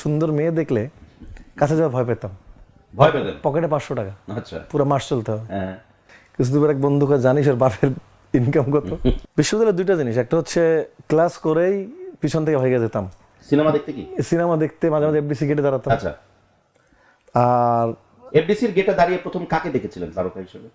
সুন্দর মেয়ে দেখলে কাছে যাওয়া ভয় পেতাম। ভয় পেতেন? পকেটে 500 টাকা, আচ্ছা। পুরো মাস চলতে হবে। হ্যাঁ। কিছুদিন পর এক বন্ধুকে জানিস ওর বাপের ইনকাম কত। বিশ্ববিদ্যালয়ে দুইটা জিনিস, একটা হচ্ছে ক্লাস করেই পিছন থেকে ভাইগে যেতাম সিনেমা দেখতে কি? সিনেমা দেখতে, মাঝে মাঝে এফডিসি গেটে দাঁড়াতাম। আচ্ছা। আর এফডিসির গেটে দাঁড়িয়ে প্রথম কাকে দেখেছিলেন তারকা হিসেবে?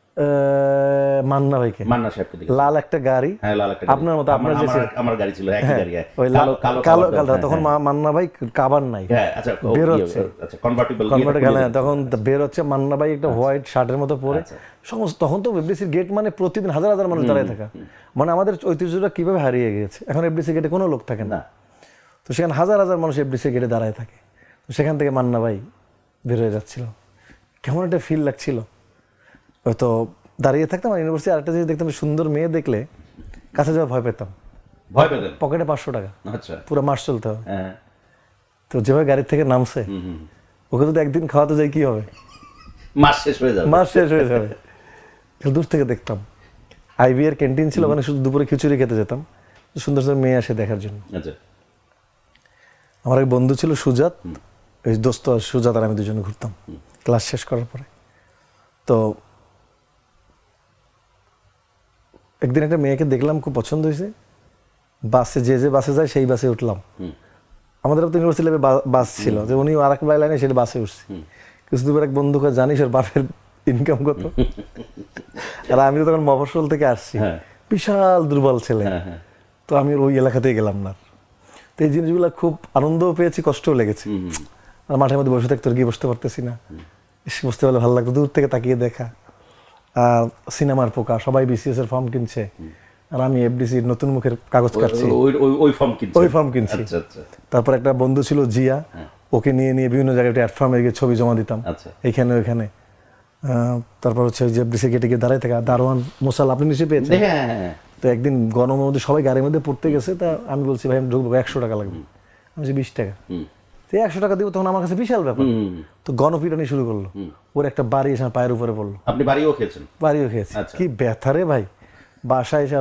মান্না ভাইকে। মান্না সাহেবকে দেখেছিলেন। লাল একটা গাড়ি, হ্যাঁ, লাল একটা আপনার মতো, আপনার যে আমার গাড়ি ছিল, একই গাড়ি। ওই কালো কালো কালো কালো কালো, তখন মান্না ভাই কাবার নাই, হ্যাঁ। আচ্ছা, বের হচ্ছে আচ্ছা, কনভার্টিবল তখন বের হচ্ছে মান্না ভাই একটা হোয়াইট শার্টের মতো পরে সমস্ত। তখন তো এফডিসির গেট মানে প্রতিদিন হাজার হাজার মানুষ দাঁড়িয়ে থাকা, মানে আমাদের ঐতিহ্যটা কিভাবে হারিয়ে গিয়েছে। এখন এফডিসি গেটে কোনো লোক থাকে না, তো সেখানে হাজার হাজার মানুষ এফডিসি গেটে দাঁড়ায় থাকে। তো সেখান থেকে মান্না ভাই বের হয়ে যাচ্ছিল, কেমন একটা ফিল লাগছিল। হয়তো দাঁড়িয়ে থাকতাম, আর ইউনিভার্সিটি আরেকটা জিনিস দেখতাম, সুন্দর মেয়ে দেখলে কাছে যাওয়া ভয় পেতাম। ভয় পেতেন? পকেটে 500 টাকা, আচ্ছা, পুরো মাস চলতে হবে। হ্যাঁ। তো যেভাবে গাড়ি থেকে নামছে, ওকে যদি একদিন খাওয়াতে যাই কি হবে, মাস শেষ হয়ে যাবে। মাস শেষ হয়ে যাবে। দূর থেকে দেখতাম। আইবি এর ক্যান্টিন ছিল, ওখানে শুধু দুপুরে খিচুড়ি খেতে যেতাম, সুন্দর সুন্দর মেয়ে আসে দেখার জন্য। আচ্ছা। আমার এক বন্ধু ছিল সুজাত, ওই দোস্ত সুজাত আর আমি দুজনে ঘুরতাম ক্লাস শেষ করার পরে। তো একদিন একটা মেয়েকে দেখলাম, খুব পছন্দ হয়েছে, বাসে যে বাসে যায় সেই বাসে উঠলাম। আমাদের তো ইউনিভার্সিটি লেভেলে বাস ছিল, যে উনি আর এক লাইনে সেটা বাসে উঠছে। কিছুদিন পর এক বন্ধুকে জানিস ওর বাপের ইনকাম কত, আর আমি তো তখন মফস্বল থেকে আসছি, বিশাল দুর্বল ছেলে, তো আমি ওই এলাকাতেই গেলাম না। তো এই জিনিসগুলো খুব আনন্দও পেয়েছি, কষ্টও লেগেছে। আর মাঠের মধ্যে বসে থাকতে গিয়ে বসতে পারতেছি না, বসতে পারলে ভালো লাগতো, দূর থেকে তাকিয়ে দেখা। আর সিনেমার পোকা, সবাই বিসিএস এর ফর্ম কিনছে, আর আমি এফডিসির নতুন মুখের কাগজ কাটছি, ওই ফর্ম কিনছি। তারপর একটা বন্ধু ছিল জিয়া, ওকে নিয়ে নিয়ে বিভিন্ন জায়গায় প্ল্যাটফর্মে গিয়ে ছবি জমা দিতাম, এইখানে ওইখানে। তারপর হচ্ছে ওই যে এফডিসি গেটে গিয়ে দাঁড়ায় থাকা, দারোয়ান মোসাল আপনি নিশ্চয়ই পেয়েছেন। তো একদিন গরমের মধ্যে সবাই গাড়ির মধ্যে পড়তে গেছে, তা আমি বলছি ভাই আমি ঢুকবো, 100 টাকা লাগবে। আমি বলছি 20 টাকা। তো 100 টাকা দিব, তখন আমার কাছে বিশাল ব্যাপার। তো গণপিটানি শুরু করলো, ওর একটা বাড়ি এসে পায়ের উপরে পড়লো। আপনি বাড়িও খেয়েছেন? বাড়িও খেয়েছি। কি ব্যথা রে ভাই, বাসায় এসে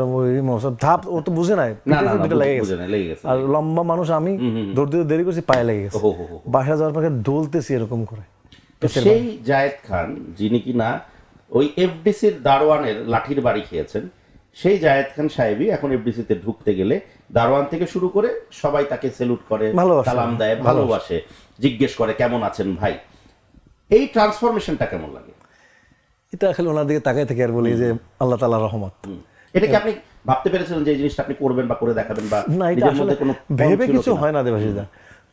ধাপ, ও তো বুঝে নাই, লেগে গেছে। আর লম্বা মানুষ, আমি দৌড় দিতে দেরি করছি, পায়ে লেগে গেছে। বাসায় যাওয়ার পরে ডলতেছি এরকম করে। সেই জায়েদ খান যিনি কিনা ওই এফডিসির দারোয়ানের লাঠির বাড়ি খেয়েছেন, সেই জায়েদ খান সাহেবই এখন এফডিসিতে ঢুকতে গেলে দারোয়ান থেকে শুরু করে সবাই তাকে সেলুট করে, সালাম দেয়, ভালোবাসে, জিজ্ঞেস করে কেমন আছেন ভাই। এই ট্রান্সফরমেশনটা কেমন লাগে? এটা খালি ওনার দিকে তাকাই থেকে আর বলি যে আল্লাহ তাআলার রহমত। এটা কি আপনি ভাবতে পেরেছিলেন যে এই জিনিসটা আপনি করবেন বা করে দেখাবেন? বা না, এটা আসলে ভেবে কিছু হয় না দেবাশিস দা,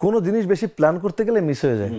কোনো জিনিস বেশি প্ল্যান করতে গেলে মিস হয়ে যায়।